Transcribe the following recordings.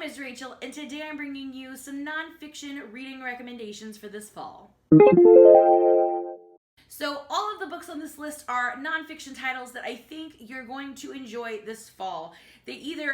name is Rachel, and today I'm bringing you some nonfiction reading recommendations for this fall. So all of the books on this list are nonfiction titles that I think you're going to enjoy this fall. They either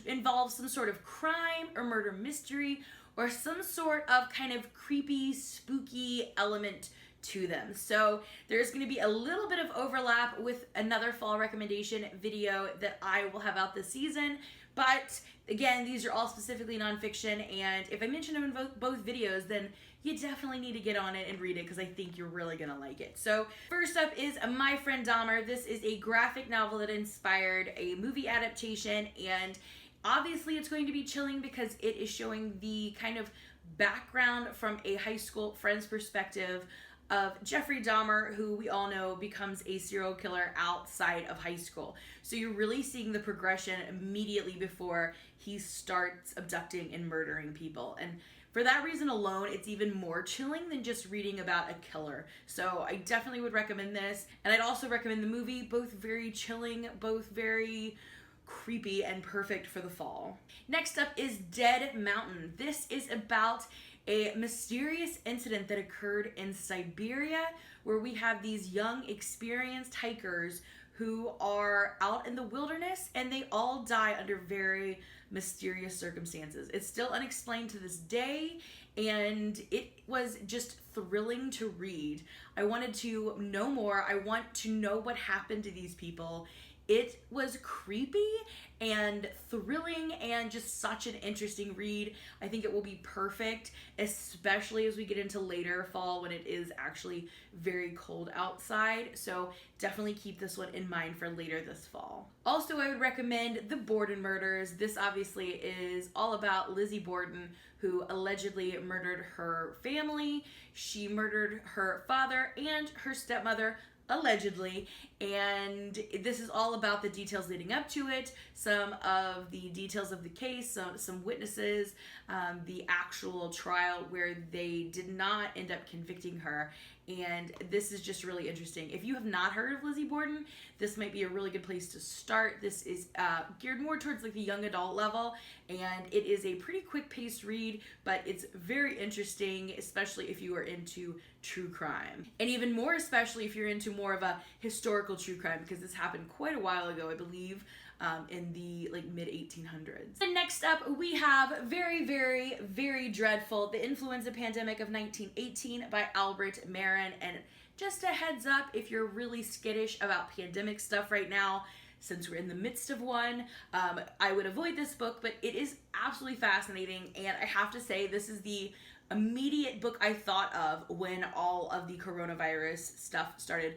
involve some sort of crime or murder mystery or some sort of kind of creepy, spooky element to them. So there's going to be a little bit of overlap with another fall recommendation video that I will have out this season. But again, these are all specifically nonfiction, and if I mention them in both videos, then you definitely need to get on it and read it because I think you're really going to like it. So first up is My Friend Dahmer. This is a graphic novel that inspired a movie adaptation, and obviously it's going to be chilling because it is showing the kind of background from a high school friend's perspective of Jeffrey Dahmer, who we all know becomes a serial killer outside of high school. So you're really seeing the progression immediately before he starts abducting and murdering people. And for that reason alone, it's even more chilling than just reading about a killer. So I definitely would recommend this. And I'd also recommend the movie, both very chilling, both very creepy and perfect for the fall. Next up is Dead Mountain. This is about a mysterious incident that occurred in Siberia where we have these young, experienced hikers who are out in the wilderness and they all die under very mysterious circumstances. It's still unexplained to this day, and it was just thrilling to read. I wanted to know more. I want to know what happened to these people. It was creepy and thrilling and just such an interesting read. I think it will be perfect, especially as we get into later fall when it is actually very cold outside. So definitely keep this one in mind for later this fall. Also, I would recommend The Borden Murders. This obviously is all about Lizzie Borden, who allegedly murdered her family. She murdered her father and her stepmother, allegedly, and this is all about the details leading up to it, some of the details of the case, some witnesses, the actual trial where they did not end up convicting her, and this is just really interesting. If you have not heard of Lizzie Borden, this might be a really good place to start. This is geared more towards like the young adult level, and it is a pretty quick paced read, but it's very interesting, especially if you are into true crime, and even more especially if you're into more of a historical true crime, because this happened quite a while ago, I believe, in the like mid 1800s. And next up we have very, very, very dreadful, The Influenza Pandemic of 1918 by Albert Marin. And just a heads up, if you're really skittish about pandemic stuff right now, since we're in the midst of one, I would avoid this book, but it is absolutely fascinating, and I have to say this is the immediate book I thought of when all of the coronavirus stuff started,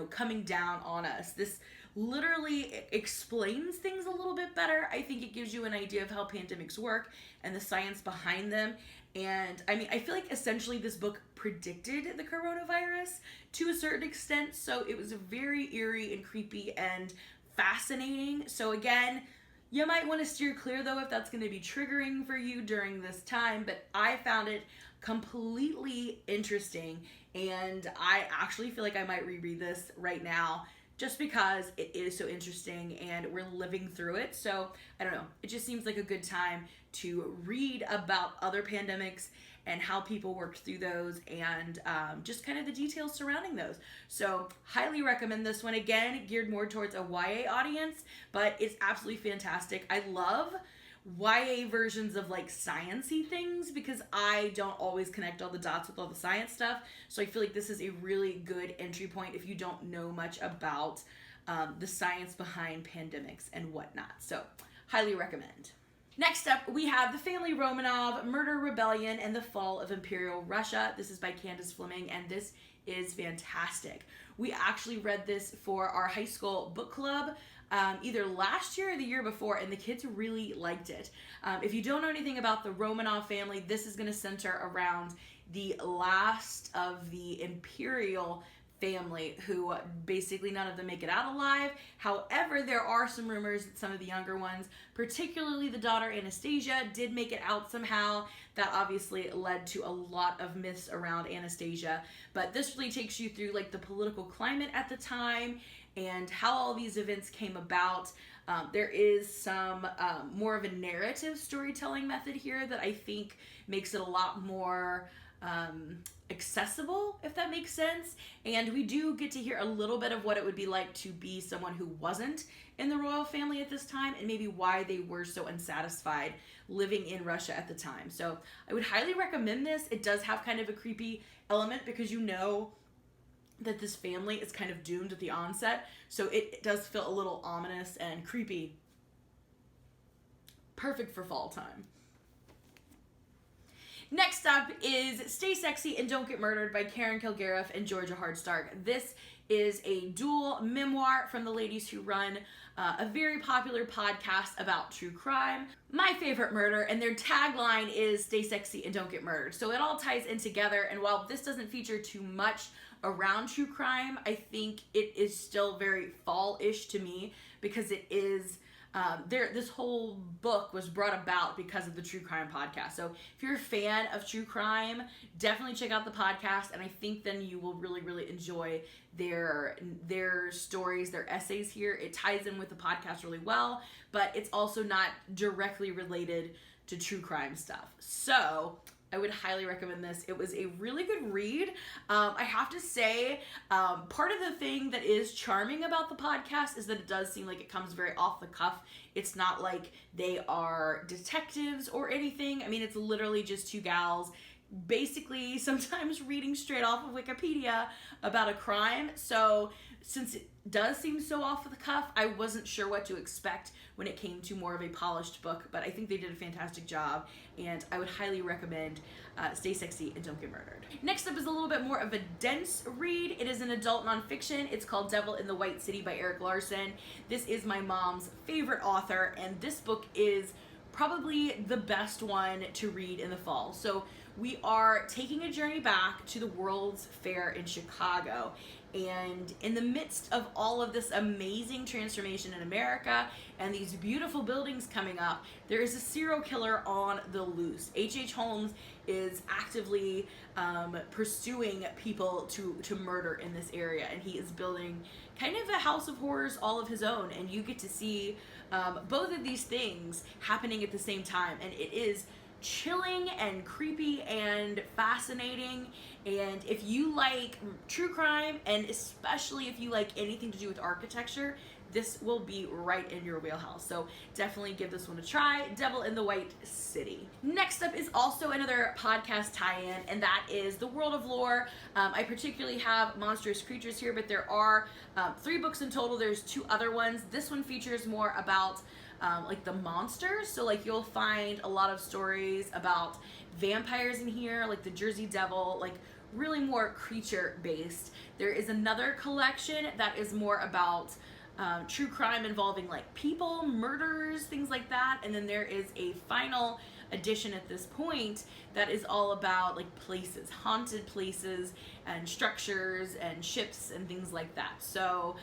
coming down on us. This literally explains things a little bit better. I think it gives you an idea of how pandemics work and the science behind them. And I mean, I feel like essentially this book predicted the coronavirus to a certain extent. So it was very eerie and creepy and fascinating. So again, you might want to steer clear though if that's going to be triggering for you during this time, but I found it completely interesting, and I actually feel like I might reread this right now just because it is so interesting and we're living through it. So I don't know, it just seems like a good time to read about other pandemics and how people worked through those, and just kind of the details surrounding those. So highly recommend this one. Again, geared more towards a YA audience, but it's absolutely fantastic. I love YA versions of like sciencey things because I don't always connect all the dots with all the science stuff. So I feel like this is a really good entry point if you don't know much about the science behind pandemics and whatnot. So highly recommend. Next up, we have The Family Romanov, Murder, Rebellion, and the Fall of Imperial Russia. This is by Candace Fleming, and this is fantastic. We actually read this for our high school book club either last year or the year before, and the kids really liked it. If you don't know anything about the Romanov family, this is going to center around the last of the imperial family, who basically none of them make it out alive. However, there are some rumors that some of the younger ones, particularly the daughter Anastasia, did make it out somehow. That obviously led to a lot of myths around Anastasia, but this really takes you through like the political climate at the time and how all these events came about. There is some more of a narrative storytelling method here that I think makes it a lot more accessible, if that makes sense. And we do get to hear a little bit of what it would be like to be someone who wasn't in the royal family at this time, and maybe why they were so unsatisfied living in Russia at the time. So I would highly recommend this. It does have kind of a creepy element because you know that this family is kind of doomed at the onset, so it does feel a little ominous and creepy. Perfect for fall time. Next up is Stay Sexy and Don't Get Murdered by Karen Kilgariff and Georgia Hardstark. This is a dual memoir from the ladies who run a very popular podcast about true crime, My Favorite Murder, and their tagline is Stay Sexy and Don't Get Murdered. So it all ties in together, and while this doesn't feature too much around true crime, I think it is still very fall-ish to me because it is this whole book was brought about because of the True Crime podcast. So if you're a fan of true crime, definitely check out the podcast, and I think then you will really, really enjoy their stories, their essays here. It ties in with the podcast really well, but it's also not directly related to true crime stuff. So I would highly recommend this. It was a really good read. I have to say, part of the thing that is charming about the podcast is that it does seem like it comes very off the cuff. It's not like they are detectives or anything. I mean, it's literally just two gals basically sometimes reading straight off of Wikipedia about a crime. So since it does seem so off the cuff, I wasn't sure what to expect when it came to more of a polished book, but I think they did a fantastic job, and I would highly recommend Stay Sexy and Don't Get Murdered. Next up is a little bit more of a dense read. It is an adult nonfiction. It's called Devil in the White City by Eric Larson. This is my mom's favorite author, and this book is probably the best one to read in the fall. So we are taking a journey back to the World's Fair in Chicago. And in the midst of all of this amazing transformation in America and these beautiful buildings coming up, there is a serial killer on the loose. H.H. Holmes is actively pursuing people to murder in this area, and he is building kind of a house of horrors all of his own, and you get to see both of these things happening at the same time, and it is chilling and creepy and fascinating. And if you like true crime, and especially if you like anything to do with architecture, this will be right in your wheelhouse. So definitely give this one a try. Devil in the White City. Next up is also another podcast tie-in, and that is The World of Lore. I particularly have Monstrous Creatures here, but there are 3 books in total. There's 2 other ones. This one features more about like the monsters. So like you'll find a lot of stories about vampires in here, like the Jersey Devil, like really more creature based. There is another collection that is more about true crime involving like people, murders, things like that. And then there is a final edition at this point that is all about like places, haunted places and structures and ships and things like that. So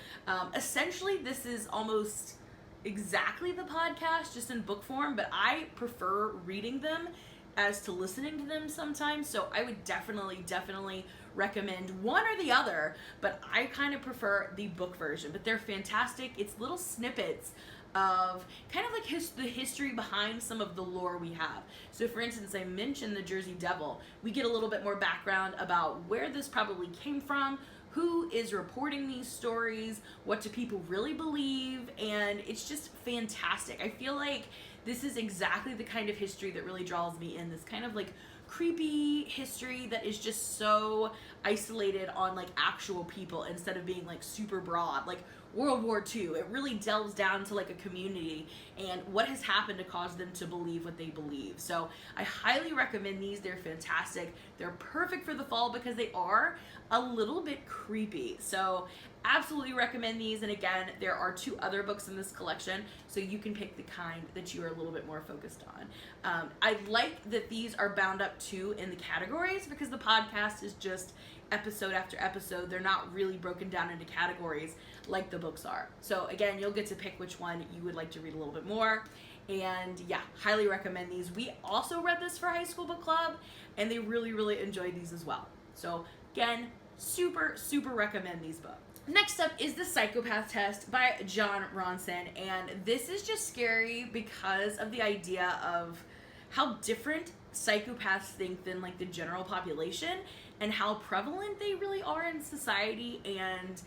essentially this is almost exactly the podcast, just in book form, but I prefer reading them as to listening to them sometimes. So I would definitely recommend one or the other, but I kind of prefer the book version. But they're fantastic. It's little snippets of kind of like the history behind some of the lore we have. So for instance, I mentioned the Jersey Devil. We get a little bit more background about where this probably came from, who is reporting these stories, what do people really believe, and it's just fantastic. I feel like this is exactly the kind of history that really draws me in, this kind of like creepy history that is just so isolated on like actual people instead of being like super broad, like World War II. It really delves down to like a community and what has happened to cause them to believe what they believe. So I highly recommend these. They're fantastic. They're perfect for the fall because they are a little bit creepy. So absolutely recommend these. And again, there are 2 other books in this collection, so you can pick the kind that you are a little bit more focused on. I like that these are bound up too in the categories, because the podcast is just episode after episode. They're not really broken down into categories like the books are. So again, you'll get to pick which one you would like to read a little bit more. And yeah, highly recommend these. We also read this for high school book club, and they really enjoyed these as well. So again, super recommend these books. Next up is The Psychopath Test by Jon Ronson, and this is just scary because of the idea of how different psychopaths think than like the general population, and how prevalent they really are in society, and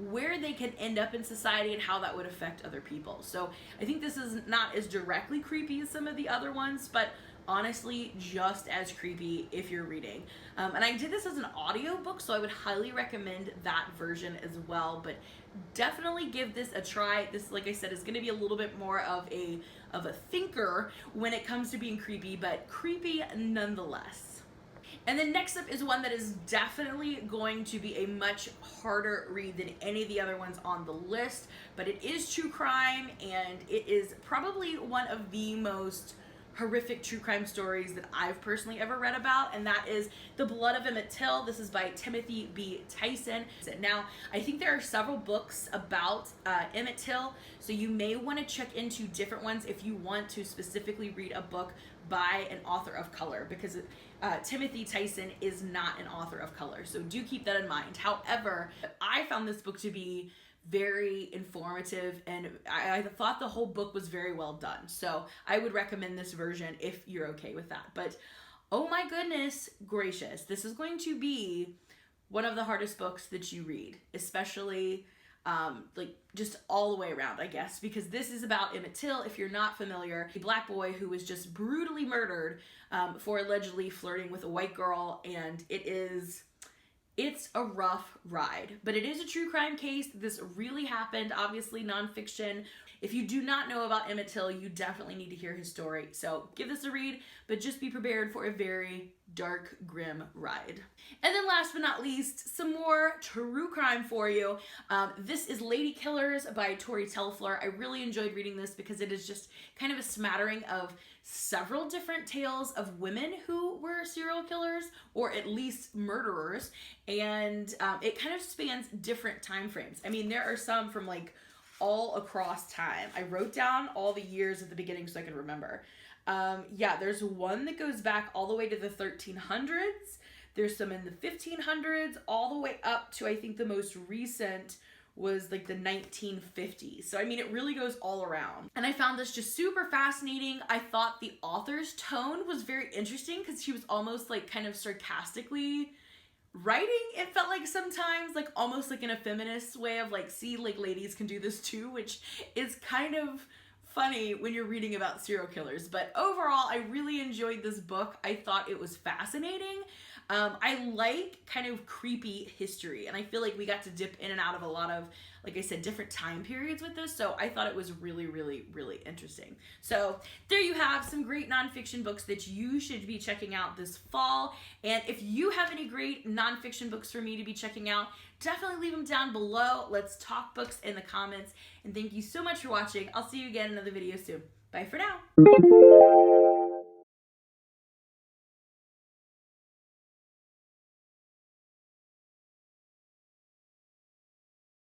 where they can end up in society and how that would affect other people. So I think this is not as directly creepy as some of the other ones, but honestly just as creepy if you're reading. And I did this as an audiobook, so I would highly recommend that version as well, but definitely give this a try. This, like I said, is going to be a little bit more of a thinker when it comes to being creepy, but creepy nonetheless. And then next up is one that is definitely going to be a much harder read than any of the other ones on the list, but it is true crime, and it is probably one of the most horrific true crime stories that I've personally ever read about, and that is The Blood of Emmett Till. This is by Timothy B. Tyson. Now, I think there are several books about Emmett Till, so you may want to check into different ones if you want to specifically read a book by an author of color, because Timothy Tyson is not an author of color, so do keep that in mind. However, I found this book to be very informative, and I thought the whole book was very well done. So I would recommend this version if you're okay with that. But oh my goodness gracious, this is going to be one of the hardest books that you read, especially like just all the way around, I guess, because this is about Emmett Till. If you're not familiar, a black boy who was just brutally murdered for allegedly flirting with a white girl, and it's a rough ride, but it is a true crime case. This really happened, obviously nonfiction. If you do not know about Emmett Till, you definitely need to hear his story. So give this a read, but just be prepared for a very dark, grim ride. And then last but not least, some more true crime for you. This is Lady Killers by Tori Telfler. I really enjoyed reading this because it is just kind of a smattering of several different tales of women who were serial killers, or at least murderers, and it kind of spans different time frames. I mean, there are some from like all across time. I wrote down all the years at the beginning so I can remember. Yeah, there's one that goes back all the way to the 1300s. There's some in the 1500s, all the way up to, I think the most recent was like the 1950s. So I mean, it really goes all around. And I found this just super fascinating. I thought the author's tone was very interesting because she was almost like kind of sarcastically writing. It felt like sometimes like almost like in a feminist way of like, see, like ladies can do this too, which is kind of funny when you're reading about serial killers. But overall, I really enjoyed this book. I thought it was fascinating. I like kind of creepy history, and I feel like we got to dip in and out of a lot of, like I said, different time periods with this, so I thought it was really, really, really interesting. So there you have some great nonfiction books that you should be checking out this fall, and if you have any great nonfiction books for me to be checking out, definitely leave them down below. Let's talk books in the comments, and thank you so much for watching. I'll see you again in another video soon. Bye for now.